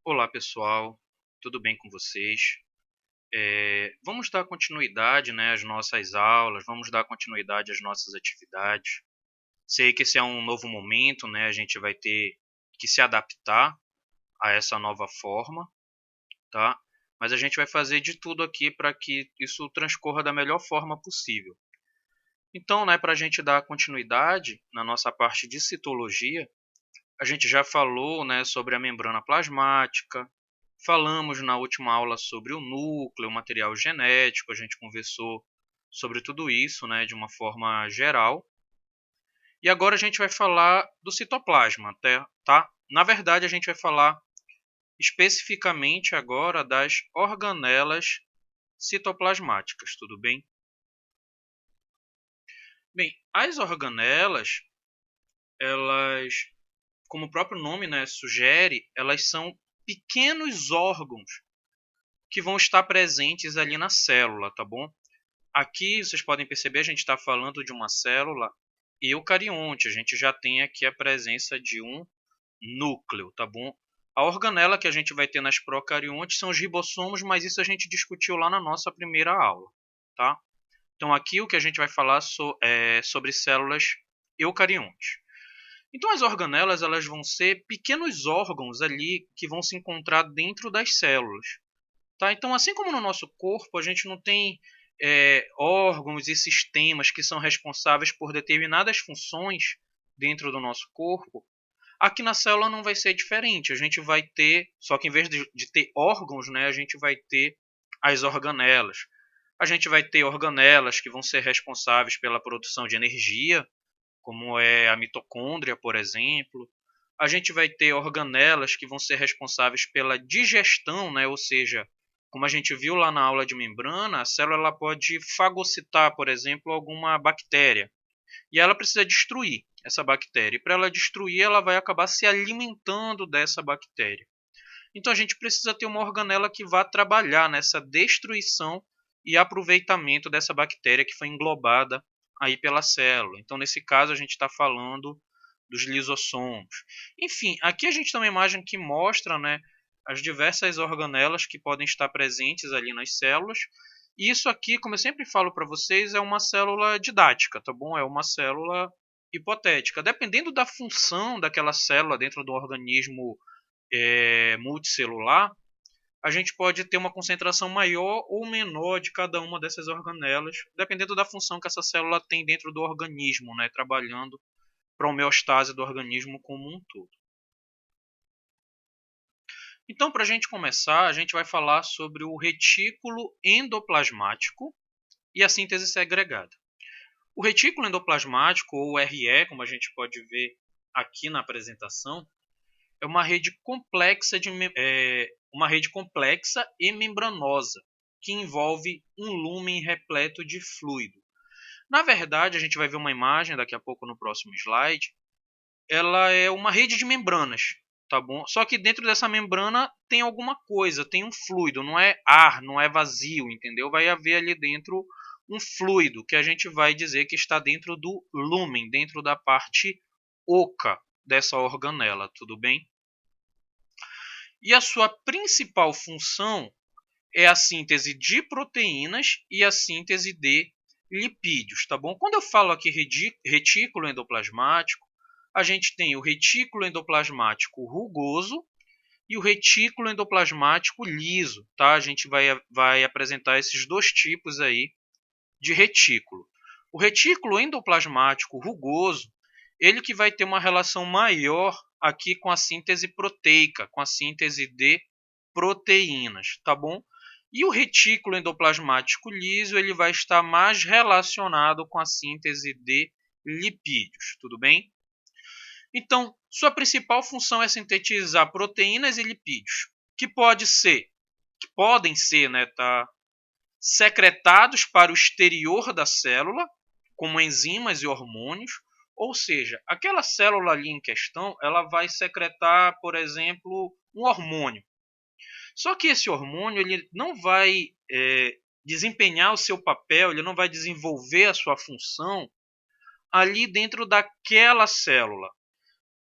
Olá pessoal, tudo bem com vocês? Vamos dar continuidade, né, às nossas aulas, vamos dar continuidade às nossas atividades. Sei que esse é um novo momento, né, a gente vai ter que se adaptar a essa nova forma, tá? Mas a gente vai fazer de tudo aqui para que isso transcorra da melhor forma possível. Então, né, para a gente dar continuidade na nossa parte de citologia, a gente já falou, né, sobre a membrana plasmática. Falamos na última aula sobre o núcleo, o material genético, a gente conversou sobre tudo isso, né, de uma forma geral. E agora a gente vai falar do citoplasma, tá? Na verdade, a gente vai falar especificamente agora das organelas citoplasmáticas, tudo bem? Bem, as organelas, elas, como o próprio nome, né, sugere, elas são pequenos órgãos que vão estar presentes ali na célula, tá bom? Aqui vocês podem perceber, a gente está falando de uma célula eucarionte. A gente já tem aqui a presença de um núcleo, tá bom? A organela que a gente vai ter nas procariontes são os ribossomos, mas isso a gente discutiu lá na nossa primeira aula, tá? Então aqui o que a gente vai falar é sobre células eucariontes. Então as organelas elas vão ser pequenos órgãos ali que vão se encontrar dentro das células. Tá? Então, assim como no nosso corpo, a gente não tem órgãos e sistemas que são responsáveis por determinadas funções dentro do nosso corpo, aqui na célula não vai ser diferente. A gente vai ter, só que em vez de ter órgãos, né, a gente vai ter as organelas. A gente vai ter organelas que vão ser responsáveis pela produção de energia, como é a mitocôndria, por exemplo. A gente vai ter organelas que vão ser responsáveis pela digestão, né? Ou seja, como a gente viu lá na aula de membrana, a célula ela pode fagocitar, por exemplo, alguma bactéria. E ela precisa destruir essa bactéria. E para ela destruir, ela vai acabar se alimentando dessa bactéria. Então a gente precisa ter uma organela que vá trabalhar nessa destruição e aproveitamento dessa bactéria que foi englobada aí pela célula. Então nesse caso a gente está falando dos lisossomos. Enfim, aqui a gente tem uma imagem que mostra, né, as diversas organelas que podem estar presentes ali nas células. E isso aqui, como eu sempre falo para vocês, é uma célula didática, tá bom? É uma célula hipotética. Dependendo da função daquela célula dentro do organismo multicelular, a gente pode ter uma concentração maior ou menor de cada uma dessas organelas, dependendo da função que essa célula tem dentro do organismo, né, trabalhando para a homeostase do organismo como um todo. Então, para a gente começar, a gente vai falar sobre o retículo endoplasmático e a síntese segregada. O retículo endoplasmático, ou RE, como a gente pode ver aqui na apresentação, é uma rede complexa e membranosa que envolve um lúmen repleto de fluido. Na verdade, a gente vai ver uma imagem daqui a pouco no próximo slide. Ela é uma rede de membranas, tá bom? Só que dentro dessa membrana tem alguma coisa, tem um fluido, não é ar, não é vazio, entendeu? Vai haver ali dentro um fluido que a gente vai dizer que está dentro do lúmen, dentro da parte oca dessa organela, tudo bem? E a sua principal função é a síntese de proteínas e a síntese de lipídios, tá bom? Quando eu falo aqui retículo endoplasmático, a gente tem o retículo endoplasmático rugoso e o retículo endoplasmático liso, tá? A gente vai apresentar esses dois tipos aí de retículo. O retículo endoplasmático rugoso, ele que vai ter uma relação maior aqui com a síntese proteica, com a síntese de proteínas, tá bom? E o retículo endoplasmático liso, ele vai estar mais relacionado com a síntese de lipídios, tudo bem? Então, sua principal função é sintetizar proteínas e lipídios, que podem ser, né, tá, secretados para o exterior da célula, como enzimas e hormônios, ou seja, aquela célula ali em questão, ela vai secretar, por exemplo, um hormônio. Só que esse hormônio ele não vai desempenhar o seu papel, ele não vai desenvolver a sua função ali dentro daquela célula.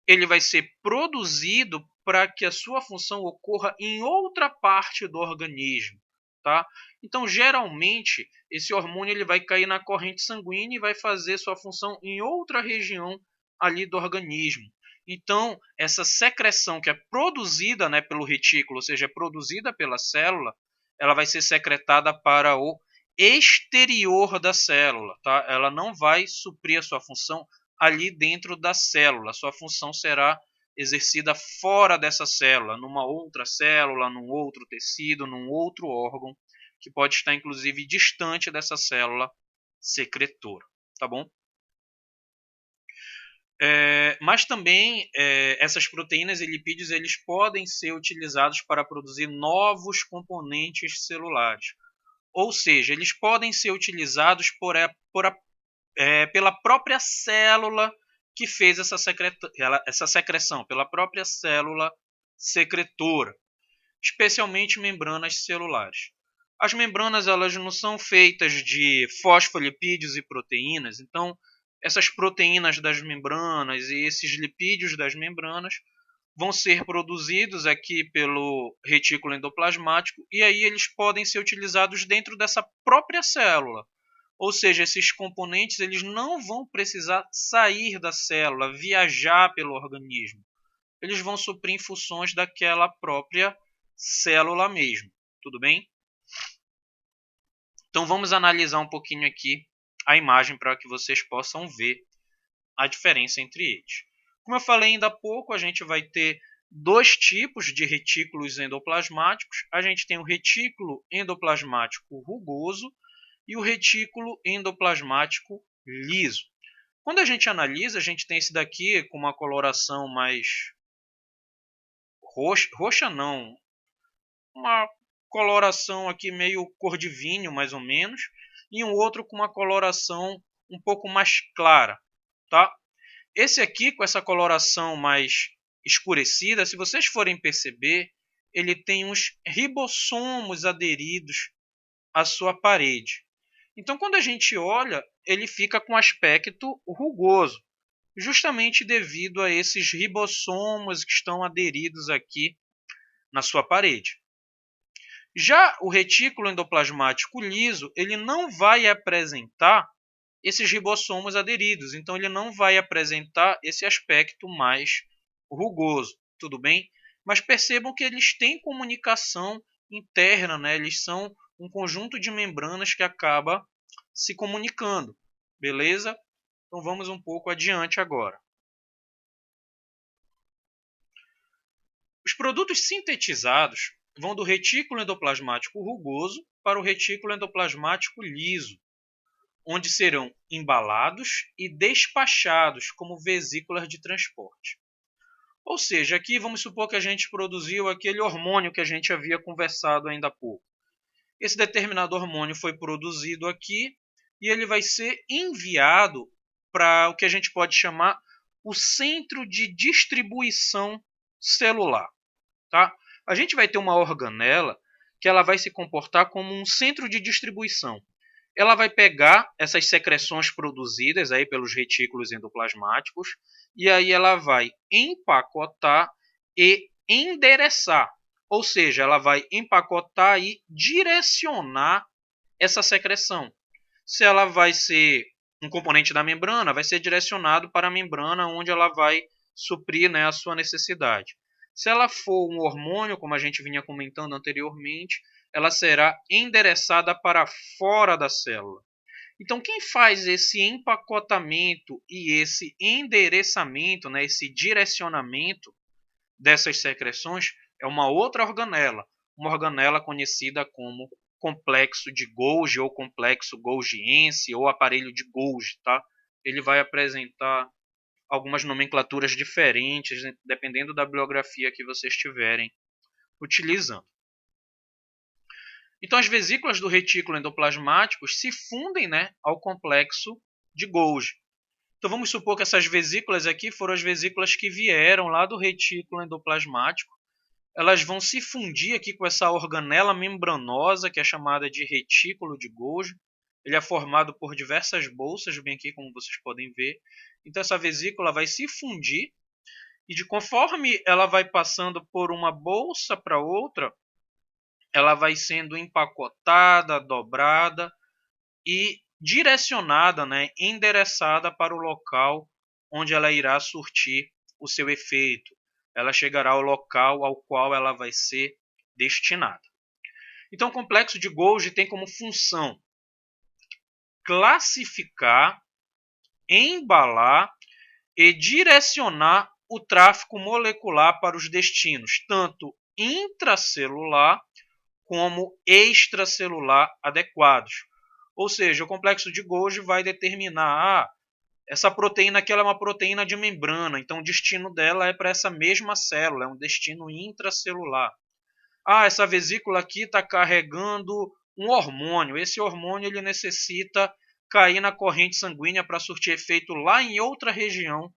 ele vai ser produzido para que a sua função ocorra em outra parte do organismo, tá? Então, geralmente, esse hormônio ele vai cair na corrente sanguínea e vai fazer sua função em outra região ali do organismo. Então, essa secreção que é produzida, né, pelo retículo, ou seja, é produzida pela célula, ela vai ser secretada para o exterior da célula, tá? Ela não vai suprir a sua função ali dentro da célula. Sua função será exercida fora dessa célula, numa outra célula, num outro tecido, num outro órgão, que pode estar inclusive distante dessa célula secretora, tá bom? Mas também essas proteínas e lipídios eles podem ser utilizados para produzir novos componentes celulares. Ou seja, eles podem ser utilizados pela própria célula que fez essa secreção, pela própria célula secretora, especialmente membranas celulares. As membranas elas não são feitas de fosfolipídios e proteínas, então essas proteínas das membranas e esses lipídios das membranas vão ser produzidos aqui pelo retículo endoplasmático e aí eles podem ser utilizados dentro dessa própria célula. Ou seja, esses componentes eles não vão precisar sair da célula, viajar pelo organismo. Eles vão suprir funções daquela própria célula mesmo. Tudo bem? Então vamos analisar um pouquinho aqui a imagem para que vocês possam ver a diferença entre eles. Como eu falei ainda há pouco, a gente vai ter dois tipos de retículos endoplasmáticos. A gente tem o retículo endoplasmático rugoso e o retículo endoplasmático liso. Quando a gente analisa, a gente tem esse daqui com uma coloração mais roxa não, uma coloração aqui meio cor de vinho, mais ou menos, e um outro com uma coloração um pouco mais clara, tá? Esse aqui com essa coloração mais escurecida, se vocês forem perceber, ele tem uns ribossomos aderidos à sua parede. Então, quando a gente olha, ele fica com aspecto rugoso, justamente devido a esses ribossomos que estão aderidos aqui na sua parede. Já o retículo endoplasmático liso, ele não vai apresentar esses ribossomos aderidos, então ele não vai apresentar esse aspecto mais rugoso, tudo bem? Mas percebam que eles têm comunicação interna, né? Eles são um conjunto de membranas que acaba se comunicando, beleza? Então vamos um pouco adiante agora. Os produtos sintetizados vão do retículo endoplasmático rugoso para o retículo endoplasmático liso, onde serão embalados e despachados como vesículas de transporte. Ou seja, aqui vamos supor que a gente produziu aquele hormônio que a gente havia conversado ainda há pouco. Esse determinado hormônio foi produzido aqui e ele vai ser enviado para o que a gente pode chamar o centro de distribuição celular. Tá? A gente vai ter uma organela que ela vai se comportar como um centro de distribuição. Ela vai pegar essas secreções produzidas aí pelos retículos endoplasmáticos e aí ela vai empacotar e endereçar. Ou seja, ela vai empacotar e direcionar essa secreção. Se ela vai ser um componente da membrana, vai ser direcionado para a membrana onde ela vai suprir, né, a sua necessidade. Se ela for um hormônio, como a gente vinha comentando anteriormente, ela será endereçada para fora da célula. Então, quem faz esse empacotamento e esse endereçamento, né, esse direcionamento dessas secreções é uma outra organela, uma organela conhecida como complexo de Golgi ou complexo golgiense ou aparelho de Golgi, tá? Ele vai apresentar algumas nomenclaturas diferentes dependendo da bibliografia que vocês estiverem utilizando. Então, as vesículas do retículo endoplasmático se fundem, né, ao complexo de Golgi. Então, vamos supor que essas vesículas aqui foram as vesículas que vieram lá do retículo endoplasmático. Elas vão se fundir aqui com essa organela membranosa, que é chamada de retículo de Golgi. Ele é formado por diversas bolsas, bem aqui como vocês podem ver. Então, essa vesícula vai se fundir E de conforme ela vai passando por uma bolsa para outra, ela vai sendo empacotada, dobrada e direcionada, né, endereçada para o local onde ela irá surtir o seu efeito. Ela chegará ao local ao qual ela vai ser destinada. Então, o complexo de Golgi tem como função classificar, embalar e direcionar o tráfego molecular para os destinos, tanto intracelular como extracelular adequados. Ou seja, o complexo de Golgi vai determinar essa proteína aqui ela é uma proteína de membrana, então o destino dela é para essa mesma célula, é um destino intracelular. Essa vesícula aqui está carregando um hormônio. Esse hormônio ele necessita cair na corrente sanguínea para surtir efeito lá em outra região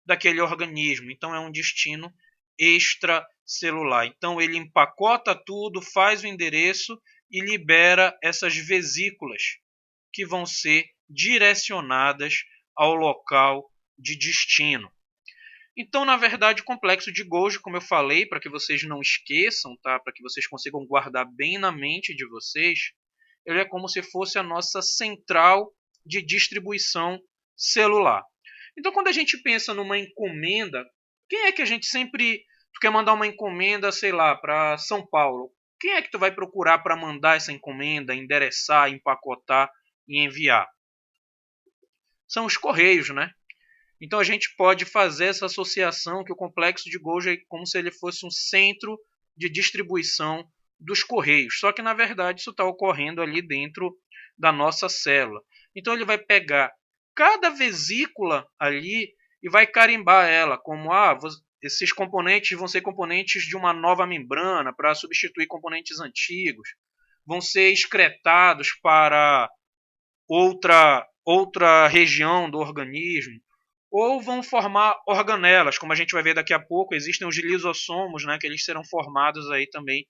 daquele organismo. Então é um destino extracelular. Então ele empacota tudo, faz o endereço e libera essas vesículas que vão ser direcionadas ao local de destino. Então, na verdade, o complexo de Golgi, como eu falei, para que vocês não esqueçam, tá? Para que vocês consigam guardar bem na mente de vocês, ele é como se fosse a nossa central de distribuição celular. Então, quando a gente pensa numa encomenda, quem é que a gente sempre... Tu quer mandar uma encomenda, sei lá, para São Paulo. Quem é que tu vai procurar para mandar essa encomenda, endereçar, empacotar e enviar? São os correios, né? Então a gente pode fazer essa associação que o complexo de Golgi é como se ele fosse um centro de distribuição dos correios. Só que na verdade isso está ocorrendo ali dentro da nossa célula. Então ele vai pegar cada vesícula ali e vai carimbar ela como esses componentes vão ser componentes de uma nova membrana para substituir componentes antigos, vão ser excretados para outra região do organismo, ou vão formar organelas, como a gente vai ver daqui a pouco, existem os lisossomos, né, que eles serão formados aí também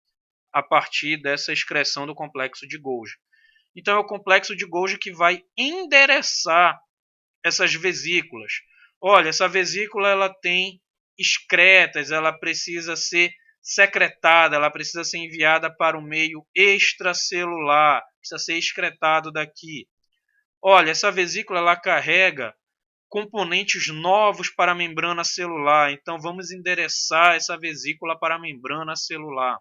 a partir dessa excreção do complexo de Golgi. Então é o complexo de Golgi que vai endereçar essas vesículas. Olha, essa vesícula ela tem excretas, ela precisa ser secretada, ela precisa ser enviada para o meio extracelular, precisa ser excretado daqui. Olha, essa vesícula ela carrega componentes novos para a membrana celular. Então vamos endereçar essa vesícula para a membrana celular.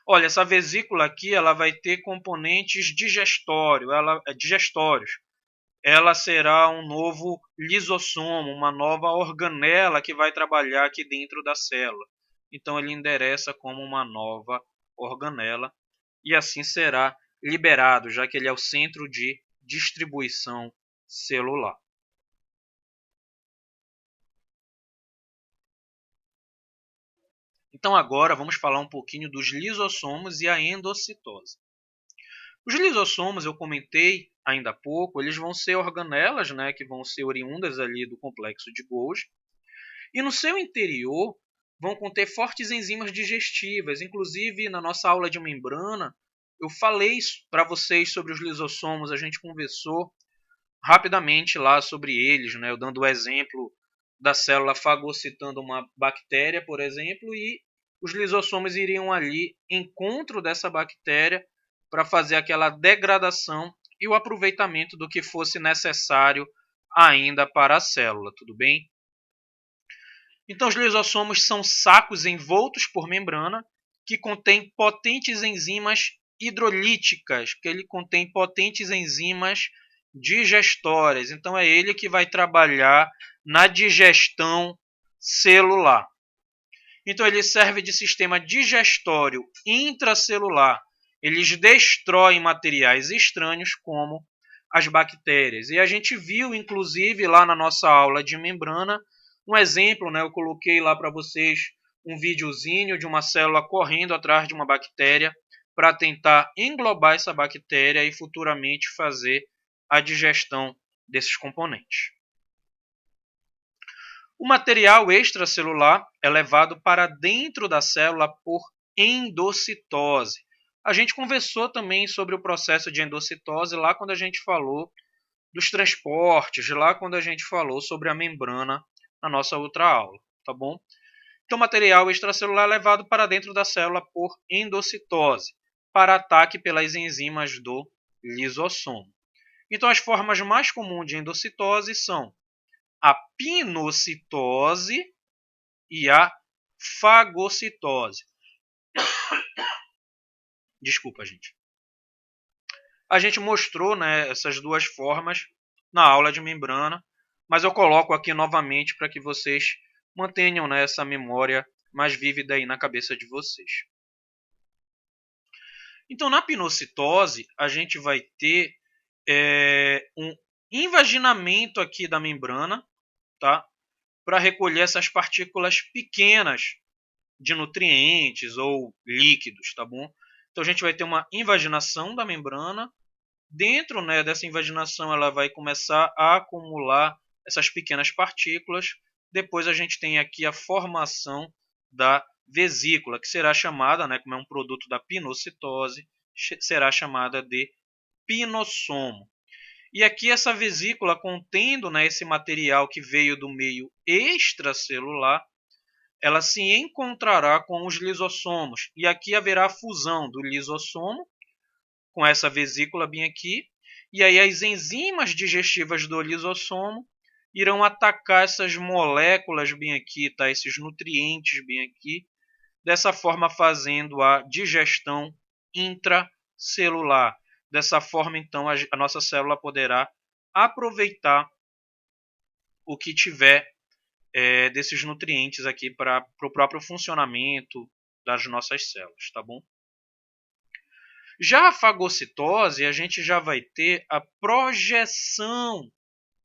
Olha, essa vesícula aqui ela vai ter componentes digestórios. Ela será um novo lisossomo, uma nova organela que vai trabalhar aqui dentro da célula. Então ele endereça como uma nova organela e assim será liberado, já que ele é o centro de distribuição celular. Então agora vamos falar um pouquinho dos lisossomos e a endocitose. Os lisossomos, eu comentei ainda há pouco, eles vão ser organelas, né, que vão ser oriundas ali do complexo de Golgi, e no seu interior vão conter fortes enzimas digestivas. Inclusive, na nossa aula de membrana, eu falei para vocês sobre os lisossomos, a gente conversou rapidamente lá sobre eles, né, eu dando o exemplo da célula fagocitando uma bactéria, por exemplo, e os lisossomos iriam ali encontro dessa bactéria para fazer aquela degradação e o aproveitamento do que fosse necessário ainda para a célula, tudo bem? Então os lisossomos são sacos envoltos por membrana que contém potentes enzimas hidrolíticas, que ele contém potentes enzimas digestórias. Então é ele que vai trabalhar na digestão celular. Então ele serve de sistema digestório intracelular. Eles destroem materiais estranhos como as bactérias. E a gente viu, inclusive, lá na nossa aula de membrana, um exemplo, né? Eu coloquei lá para vocês um videozinho de uma célula correndo atrás de uma bactéria para tentar englobar essa bactéria e futuramente fazer a digestão desses componentes. O material extracelular é levado para dentro da célula por endocitose. A gente conversou também sobre o processo de endocitose lá quando a gente falou dos transportes, lá quando a gente falou sobre a membrana na nossa outra aula, tá bom? Então, o material extracelular é levado para dentro da célula por endocitose, para ataque pelas enzimas do lisossomo. Então, as formas mais comuns de endocitose são a pinocitose e a fagocitose. Desculpa, gente. A gente mostrou, né, essas duas formas na aula de membrana, mas eu coloco aqui novamente para que vocês mantenham, né, essa memória mais vívida aí na cabeça de vocês. Então, na pinocitose, a gente vai ter um invaginamento aqui da membrana, tá? Para recolher essas partículas pequenas de nutrientes ou líquidos, tá bom? Então a gente vai ter uma invaginação da membrana. Dentro, né, dessa invaginação, ela vai começar a acumular essas pequenas partículas. Depois a gente tem aqui a formação da vesícula, que será chamada, né, como é um produto da pinocitose, será chamada de pinossomo. E aqui essa vesícula contendo, né, esse material que veio do meio extracelular, ela se encontrará com os lisossomos. E aqui haverá a fusão do lisossomo com essa vesícula bem aqui. E aí as enzimas digestivas do lisossomo irão atacar essas moléculas bem aqui, tá? Esses nutrientes bem aqui. Dessa forma fazendo a digestão intracelular. Dessa forma, então, a nossa célula poderá aproveitar o que tiver desses nutrientes aqui para o próprio funcionamento das nossas células, tá bom? Já a fagocitose, a gente já vai ter a projeção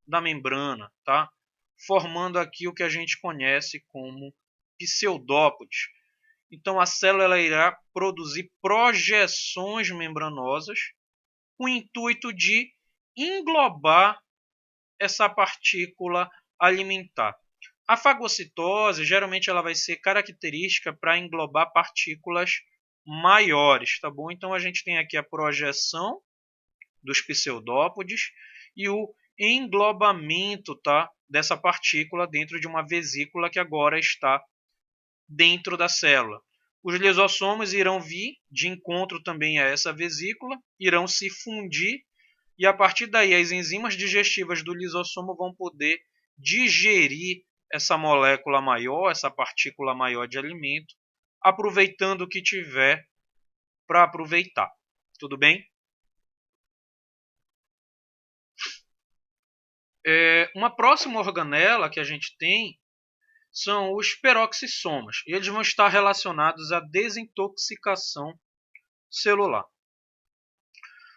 da membrana, tá? Formando aqui o que a gente conhece como pseudópodes. Então, a célula ela irá produzir projeções membranosas com o intuito de englobar essa partícula alimentar. A fagocitose, geralmente, ela vai ser característica para englobar partículas maiores, tá bom? Então, a gente tem aqui a projeção dos pseudópodes e o englobamento, tá, dessa partícula dentro de uma vesícula que agora está dentro da célula. Os lisossomos irão vir de encontro também a essa vesícula, irão se fundir e a partir daí as enzimas digestivas do lisossomo vão poder digerir essa molécula maior, essa partícula maior de alimento, aproveitando o que tiver para aproveitar. Tudo bem? Uma próxima organela que a gente tem são os peroxissomas. E eles vão estar relacionados à desintoxicação celular.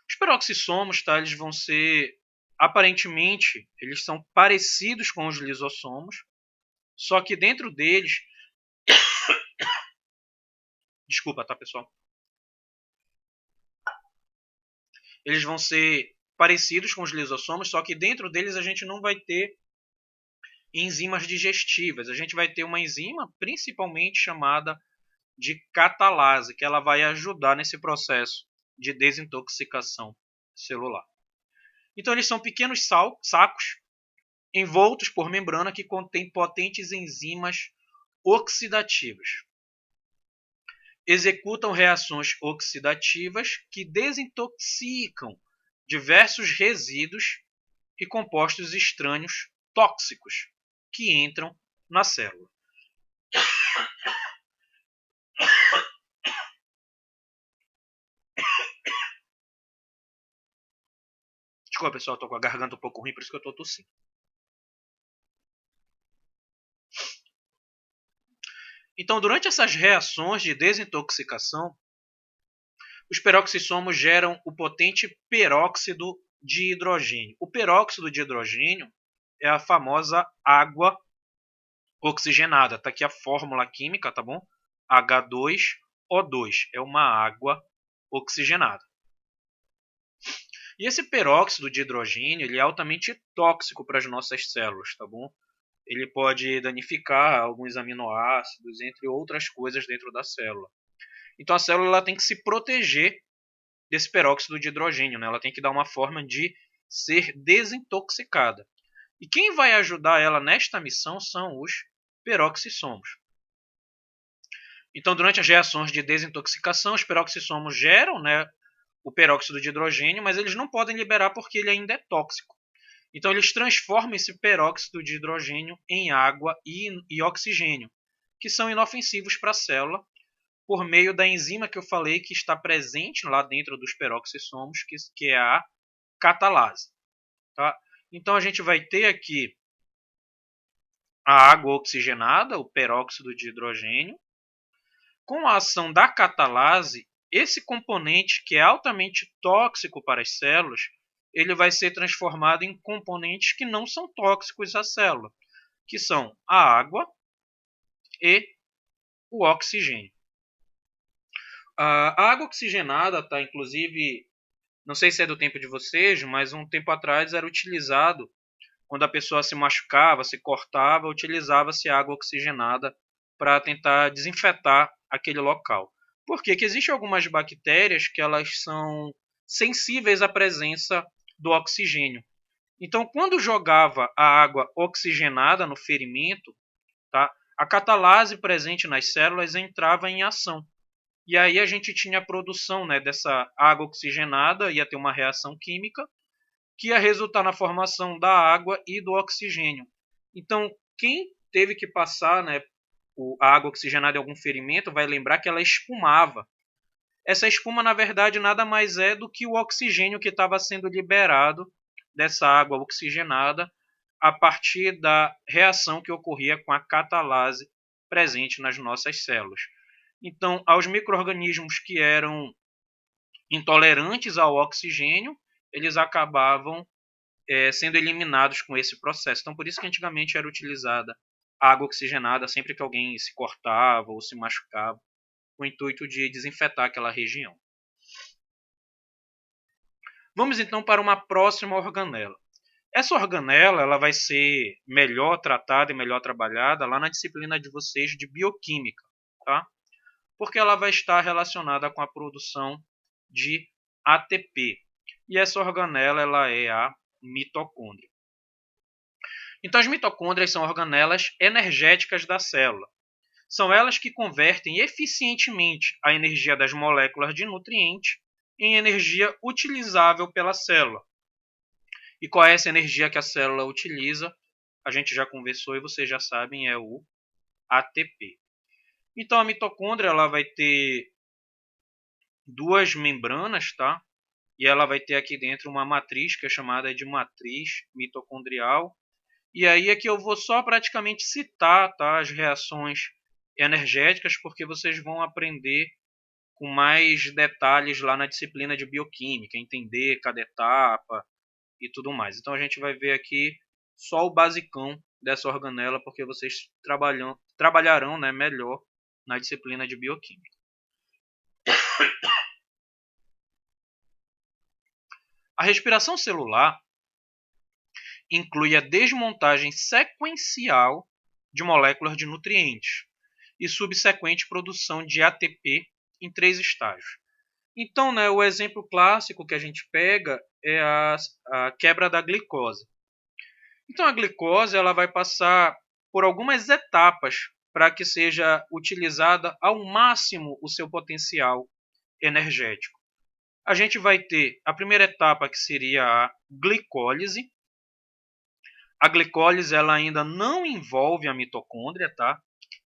Os peroxissomos, tá, eles vão ser, aparentemente, eles são parecidos com os lisossomos, só que dentro deles, desculpa, tá, pessoal? Eles vão ser parecidos com os lisossomos, só que dentro deles a gente não vai ter enzimas digestivas. A gente vai ter uma enzima principalmente chamada de catalase, que ela vai ajudar nesse processo de desintoxicação celular. Então eles são pequenos sacos envoltos por membrana que contêm potentes enzimas oxidativas. Executam reações oxidativas que desintoxicam diversos resíduos e compostos estranhos tóxicos que entram na célula. Desculpa, pessoal, estou com a garganta um pouco ruim, por isso que eu estou tossindo. Então, durante essas reações de desintoxicação, os peroxissomos geram o potente peróxido de hidrogênio. O peróxido de hidrogênio é a famosa água oxigenada. Está aqui a fórmula química, tá bom? H2O2 é uma água oxigenada. E esse peróxido de hidrogênio ele é altamente tóxico para as nossas células, tá bom? Ele pode danificar alguns aminoácidos, entre outras coisas dentro da célula. Então a célula ela tem que se proteger desse peróxido de hidrogênio, né? Ela tem que dar uma forma de ser desintoxicada. E quem vai ajudar ela nesta missão são os peroxissomos. Então, durante as reações de desintoxicação, os peroxissomos geram, né, o peróxido de hidrogênio, mas eles não podem liberar porque ele ainda é tóxico. Então, eles transformam esse peróxido de hidrogênio em água e oxigênio, que são inofensivos para a célula, por meio da enzima que eu falei que está presente lá dentro dos peroxissomos, que é a catalase. Tá? Então, a gente vai ter aqui a água oxigenada, o peróxido de hidrogênio. Com a ação da catalase, esse componente, que é altamente tóxico para as células, ele vai ser transformado em componentes que não são tóxicos à célula, que são a água e o oxigênio. A água oxigenada, tá, inclusive, não sei se é do tempo de vocês, mas um tempo atrás era utilizado, quando a pessoa se machucava, se cortava, utilizava-se água oxigenada para tentar desinfetar aquele local. Por quê? Porque existem algumas bactérias que elas são sensíveis à presença do oxigênio. Então, quando jogava a água oxigenada no ferimento, tá, a catalase presente nas células entrava em ação. E aí a gente tinha a produção, né, dessa água oxigenada, ia ter uma reação química, que ia resultar na formação da água e do oxigênio. Então, quem teve que passar, né, a água oxigenada em algum ferimento vai lembrar que ela espumava. Essa espuma, na verdade, nada mais é do que o oxigênio que estava sendo liberado dessa água oxigenada a partir da reação que ocorria com a catalase presente nas nossas células. Então, aos micro-organismos que eram intolerantes ao oxigênio, eles acabavam sendo eliminados com esse processo. Então, por isso que antigamente era utilizada água oxigenada sempre que alguém se cortava ou se machucava, com o intuito de desinfetar aquela região. Vamos então para uma próxima organela. Essa organela ela vai ser melhor tratada e melhor trabalhada lá na disciplina de vocês de bioquímica, tá? Porque ela vai estar relacionada com a produção de ATP. E essa organela ela é a mitocôndria. Então, as mitocôndrias são organelas energéticas da célula. São elas que convertem eficientemente a energia das moléculas de nutrientes em energia utilizável pela célula. E qual é essa energia que a célula utiliza? A gente já conversou e vocês já sabem, é o ATP. Então, a mitocôndria ela vai ter duas membranas, tá? E ela vai ter aqui dentro uma matriz que é chamada de matriz mitocondrial. E aí é que eu vou só praticamente citar, tá, as reações energéticas, porque vocês vão aprender com mais detalhes lá na disciplina de bioquímica, entender cada etapa e tudo mais. Então a gente vai ver aqui só o basicão dessa organela, porque vocês trabalharão, né, melhor na disciplina de bioquímica. A respiração celular inclui a desmontagem sequencial de moléculas de nutrientes e subsequente produção de ATP em 3 estágios. Então, né, o exemplo clássico que a gente pega é a quebra da glicose. Então, a glicose ela vai passar por algumas etapas para que seja utilizada ao máximo o seu potencial energético. A gente vai ter a primeira etapa, que seria a glicólise. A glicólise ela ainda não envolve a mitocôndria, tá?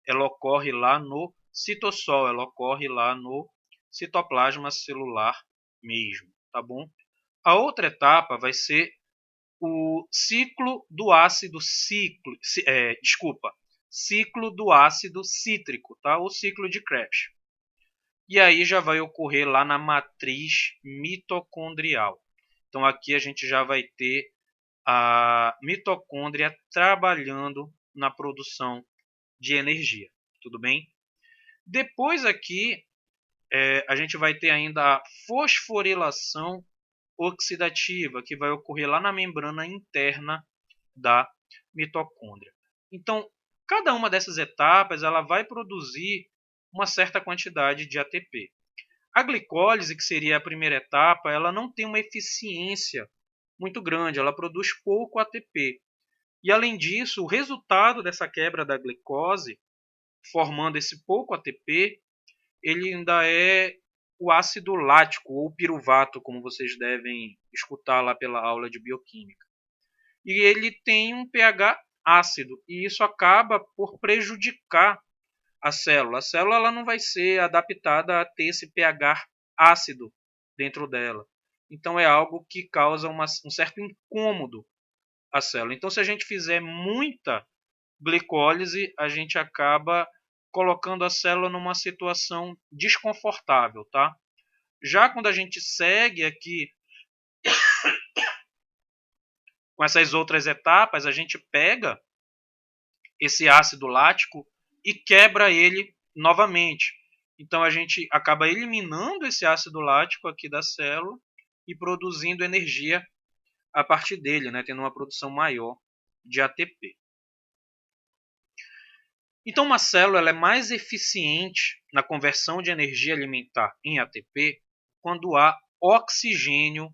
Ela ocorre lá no citossol, ela ocorre lá no citoplasma celular mesmo, tá bom? A outra etapa vai ser o ciclo do ácido ciclo do ácido cítrico, tá? O ciclo de Krebs. E aí já vai ocorrer lá na matriz mitocondrial. Então aqui a gente já vai ter a mitocôndria trabalhando na produção de energia, tudo bem? Depois aqui a gente vai ter ainda a fosforilação oxidativa, que vai ocorrer lá na membrana interna da mitocôndria. Então, cada uma dessas etapas ela vai produzir uma certa quantidade de ATP. A glicólise, que seria a primeira etapa, ela não tem uma eficiência muito grande, ela produz pouco ATP. E além disso, o resultado dessa quebra da glicose, formando esse pouco ATP, ele ainda é o ácido lático ou piruvato, como vocês devem escutar lá pela aula de bioquímica. E ele tem um pH ácido, e isso acaba por prejudicar a célula. A célula ela não vai ser adaptada a ter esse pH ácido dentro dela. Então é algo que causa um certo incômodo à célula. Então, se a gente fizer muita glicólise, a gente acaba colocando a célula numa situação desconfortável, tá? Já quando a gente segue aqui com essas outras etapas, a gente pega esse ácido lático e quebra ele novamente. Então a gente acaba eliminando esse ácido lático aqui da célula e produzindo energia a partir dele, né, tendo uma produção maior de ATP. Então uma célula ela é mais eficiente na conversão de energia alimentar em ATP quando há oxigênio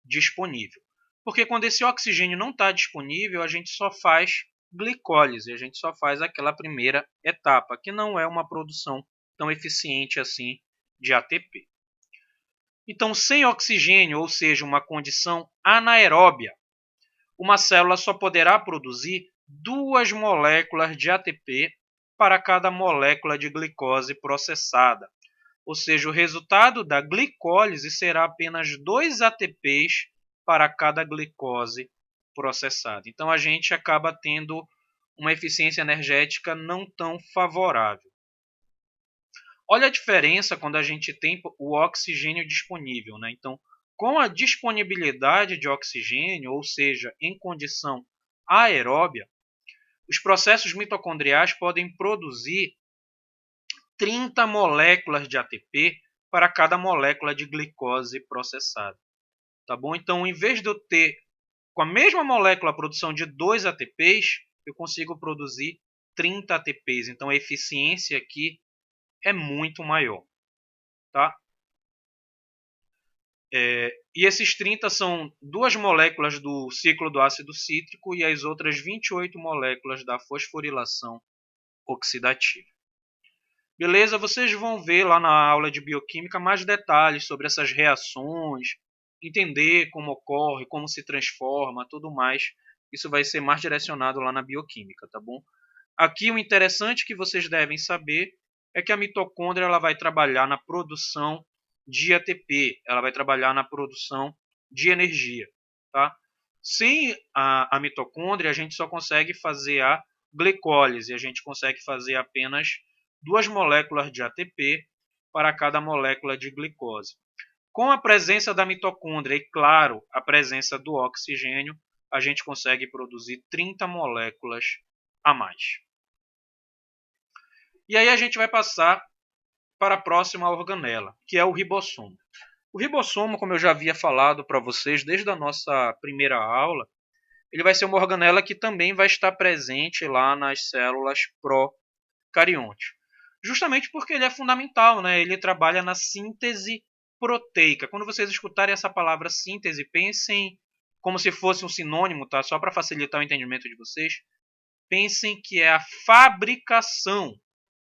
disponível. Porque quando esse oxigênio não está disponível, a gente só faz glicólise, a gente só faz aquela primeira etapa, que não é uma produção tão eficiente assim de ATP. Então, sem oxigênio, ou seja, uma condição anaeróbia, uma célula só poderá produzir 2 moléculas de ATP para cada molécula de glicose processada. Ou seja, o resultado da glicólise será apenas 2 ATPs para cada glicose processada. Então a gente acaba tendo uma eficiência energética não tão favorável. Olha a diferença quando a gente tem o oxigênio disponível, né? Então, com a disponibilidade de oxigênio, ou seja, em condição aeróbia, os processos mitocondriais podem produzir 30 moléculas de ATP para cada molécula de glicose processada. Tá bom? Então, em vez de eu ter com a mesma molécula a produção de 2 ATPs, eu consigo produzir 30 ATPs. Então, a eficiência aqui é muito maior. Tá? E esses 30 são 2 moléculas do ciclo do ácido cítrico e as outras 28 moléculas da fosforilação oxidativa. Beleza? Vocês vão ver lá na aula de bioquímica mais detalhes sobre essas reações, entender como ocorre, como se transforma, tudo mais. Isso vai ser mais direcionado lá na bioquímica, tá bom? Aqui o interessante que vocês devem saber é que a mitocôndria ela vai trabalhar na produção de ATP, ela vai trabalhar na produção de energia, tá? Sem a mitocôndria, a gente só consegue fazer a glicólise, a gente consegue fazer apenas 2 moléculas de ATP para cada molécula de glicose. Com a presença da mitocôndria e, claro, a presença do oxigênio, a gente consegue produzir 30 moléculas a mais. E aí a gente vai passar para a próxima organela, que é o ribossomo. O ribossomo, como eu já havia falado para vocês desde a nossa primeira aula, ele vai ser uma organela que também vai estar presente lá nas células procariontes. Justamente porque ele é fundamental, né? Ele trabalha na síntese proteica. Quando vocês escutarem essa palavra síntese, pensem como se fosse um sinônimo, tá? Só para facilitar o entendimento de vocês. Pensem que é a fabricação.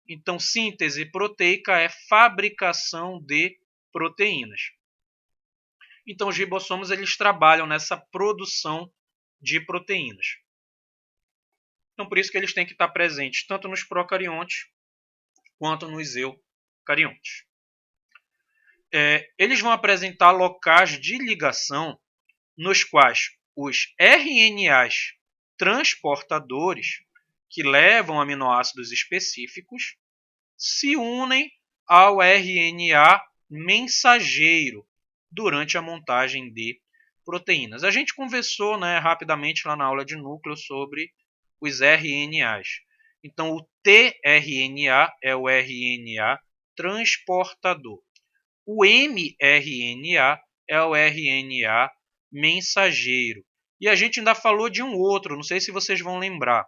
Então, síntese proteica é fabricação de proteínas. Então, os ribossomos eles trabalham nessa produção de proteínas. Então, por isso que eles têm que estar presentes tanto nos procariontes quanto nos eucariontes. Eles vão apresentar locais de ligação nos quais os RNAs transportadores, que levam aminoácidos específicos, se unem ao RNA mensageiro durante a montagem de proteínas. A gente conversou, né, rapidamente lá na aula de núcleo sobre os RNAs. Então, o tRNA é o RNA transportador. O mRNA é o RNA mensageiro. E a gente ainda falou de um outro, não sei se vocês vão lembrar.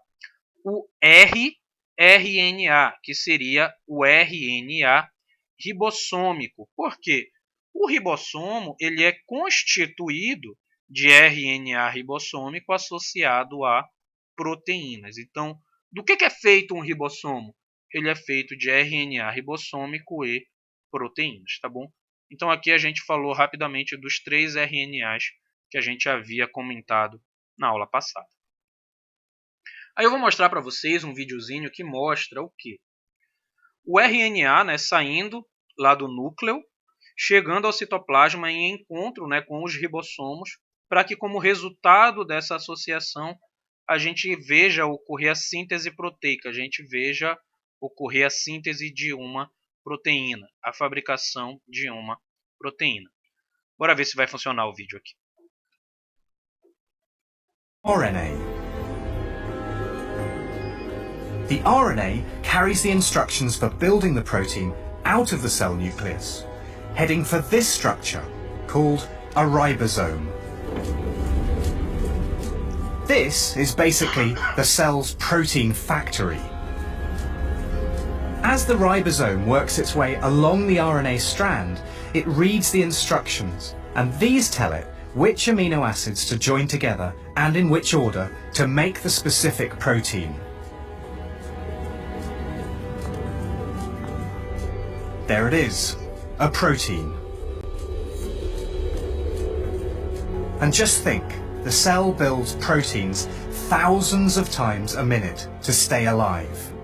O rRNA, que seria o RNA ribossômico. Por quê? O ribossomo ele é constituído de RNA ribossômico associado a proteínas. Então, do que é feito um ribossomo? Ele é feito de RNA ribossômico e proteínas, tá bom? Então aqui a gente falou rapidamente dos 3 RNAs que a gente havia comentado na aula passada. Aí eu vou mostrar para vocês um videozinho que mostra o quê? O RNA, né, saindo lá do núcleo, chegando ao citoplasma em encontro, né, com os ribossomos, para que como resultado dessa associação a gente veja ocorrer a síntese proteica, a gente veja ocorrer a síntese de uma proteína, a fabricação de uma proteína. Bora ver se vai funcionar o vídeo aqui. RNA. The RNA carries the instructions for building the protein out of the cell nucleus, heading for this structure, called a ribosome. This is basically the cell's protein factory. As the ribosome works its way along the RNA strand, it reads the instructions, and these tell it which amino acids to join together and in which order to make the specific protein. There it is, a protein. And just think, the cell builds proteins thousands of times a minute to stay alive.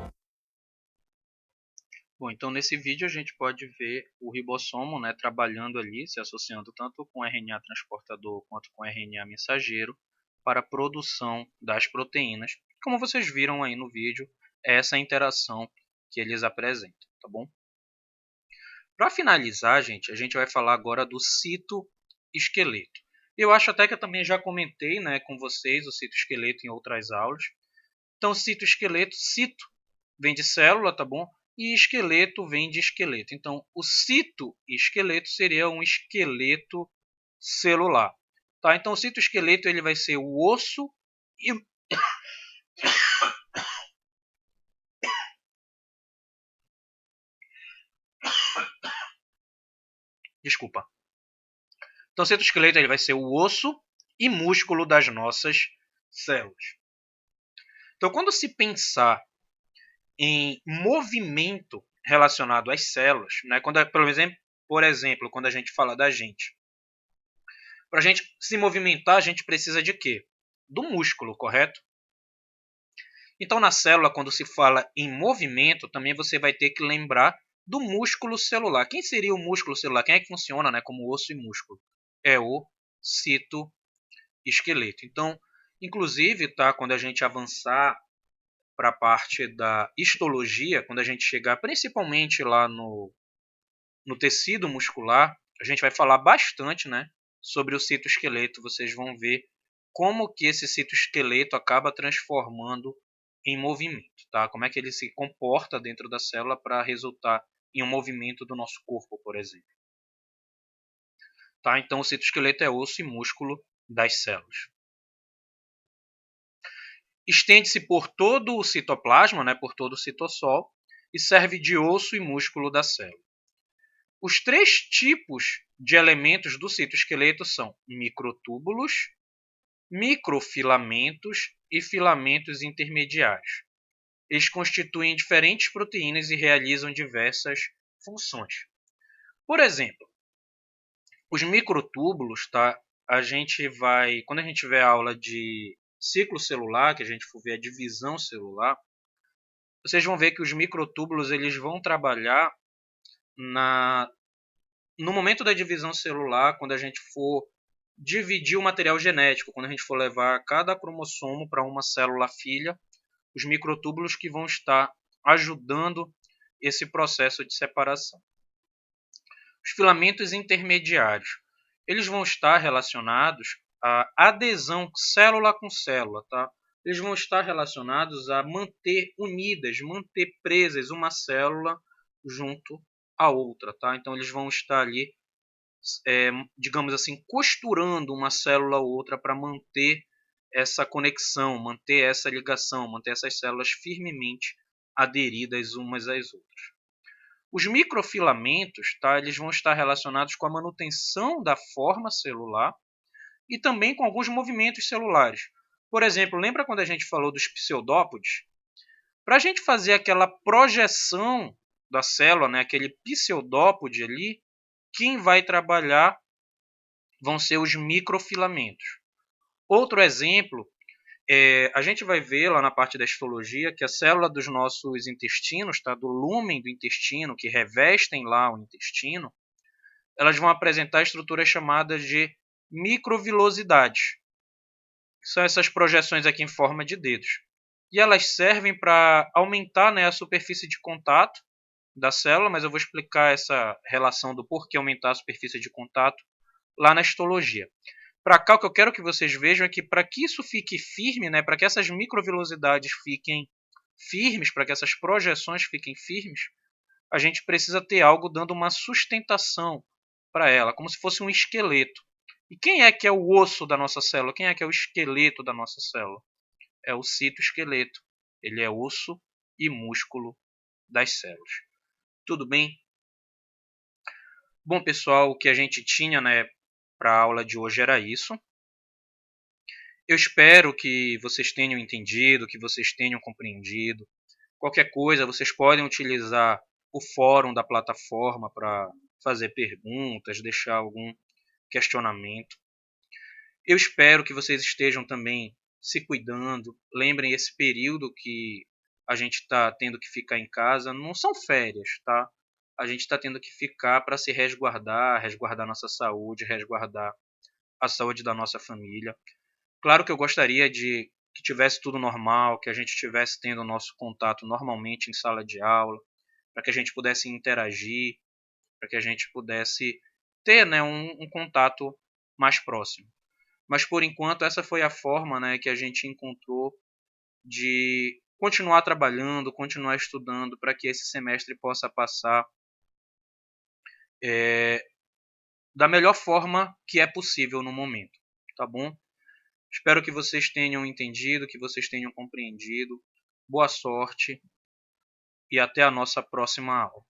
Bom, então nesse vídeo a gente pode ver o ribossomo, né, trabalhando ali, se associando tanto com RNA transportador quanto com RNA mensageiro para a produção das proteínas. Como vocês viram aí no vídeo, é essa interação que eles apresentam, tá bom? Para finalizar, gente, a gente vai falar agora do citoesqueleto. Eu acho até que eu também já comentei, né, com vocês o citoesqueleto em outras aulas. Então, citoesqueleto, cito vem de célula, tá bom? E esqueleto vem de esqueleto. Então, o citoesqueleto seria um esqueleto celular. Tá? Então, o citoesqueleto ele vai ser o osso e... Desculpa. Então, o citoesqueleto ele vai ser o osso e músculo das nossas células. Então, quando se pensar em movimento relacionado às células, né, por exemplo, quando a gente fala da gente, para a gente se movimentar, a gente precisa de quê? Do músculo, correto? Então, na célula, quando se fala em movimento, também você vai ter que lembrar do músculo celular. Quem seria o músculo celular? Quem é que funciona, né, como osso e músculo? É o citoesqueleto. Então, inclusive, tá, quando a gente avançar para a parte da histologia, quando a gente chegar principalmente lá no tecido muscular, a gente vai falar bastante, né, sobre o citoesqueleto. Vocês vão ver como que esse citoesqueleto acaba transformando em movimento, tá? Como é que ele se comporta dentro da célula para resultar em um movimento do nosso corpo, por exemplo. Tá? Então, o citoesqueleto é osso e músculo das células. Estende-se por todo o citoplasma, né, por todo o citossol, e serve de osso e músculo da célula. Os 3 tipos de elementos do citoesqueleto são microtúbulos, microfilamentos e filamentos intermediários. Eles constituem diferentes proteínas e realizam diversas funções. Por exemplo, os microtúbulos, tá? Quando a gente tiver aula de ciclo celular, que a gente for ver a divisão celular, vocês vão ver que os microtúbulos eles vão trabalhar no momento da divisão celular, quando a gente for dividir o material genético, quando a gente for levar cada cromossomo para uma célula filha, os microtúbulos que vão estar ajudando esse processo de separação. Os filamentos intermediários, eles vão estar relacionados à adesão célula com célula, tá? Eles vão estar relacionados a manter unidas, manter presas uma célula junto à outra, tá? Então eles vão estar ali, digamos assim, costurando uma célula a outra para manter essa conexão, manter essa ligação, manter essas células firmemente aderidas umas às outras. Os microfilamentos, tá, eles vão estar relacionados com a manutenção da forma celular e também com alguns movimentos celulares. Por exemplo, lembra quando a gente falou dos pseudópodes? Para a gente fazer aquela projeção da célula, né, aquele pseudópode ali, quem vai trabalhar vão ser os microfilamentos. Outro exemplo, a gente vai ver lá na parte da histologia que a célula dos nossos intestinos, tá, do lúmen do intestino, que revestem lá o intestino, elas vão apresentar estruturas chamadas de microvilosidades. São essas projeções aqui em forma de dedos. E elas servem para aumentar, né, a superfície de contato da célula, mas eu vou explicar essa relação do porquê aumentar a superfície de contato lá na histologia. Para cá, o que eu quero que vocês vejam é que para que isso fique firme, né, para que essas microvilosidades fiquem firmes, para que essas projeções fiquem firmes, a gente precisa ter algo dando uma sustentação para ela, como se fosse um esqueleto. E quem é que é o osso da nossa célula? Quem é que é o esqueleto da nossa célula? É o citoesqueleto. Ele é osso e músculo das células. Tudo bem? Bom, pessoal, o que a gente tinha, né, para a aula de hoje era isso. Eu espero que vocês tenham entendido, que vocês tenham compreendido. Qualquer coisa, vocês podem utilizar o fórum da plataforma para fazer perguntas, deixar algum questionamento. Eu espero que vocês estejam também se cuidando. Lembrem, esse período que a gente está tendo que ficar em casa não são férias, tá? A gente está tendo que ficar para se resguardar, resguardar nossa saúde, resguardar a saúde da nossa família. Claro que eu gostaria de que tivesse tudo normal, que a gente estivesse tendo o nosso contato normalmente em sala de aula, para que a gente pudesse interagir, para que a gente pudesse ter, né, um contato mais próximo. Mas por enquanto essa foi a forma, né, que a gente encontrou de continuar trabalhando, continuar estudando para que esse semestre possa passar da melhor forma que é possível no momento, tá bom? Espero que vocês tenham entendido, que vocês tenham compreendido. Boa sorte e até a nossa próxima aula.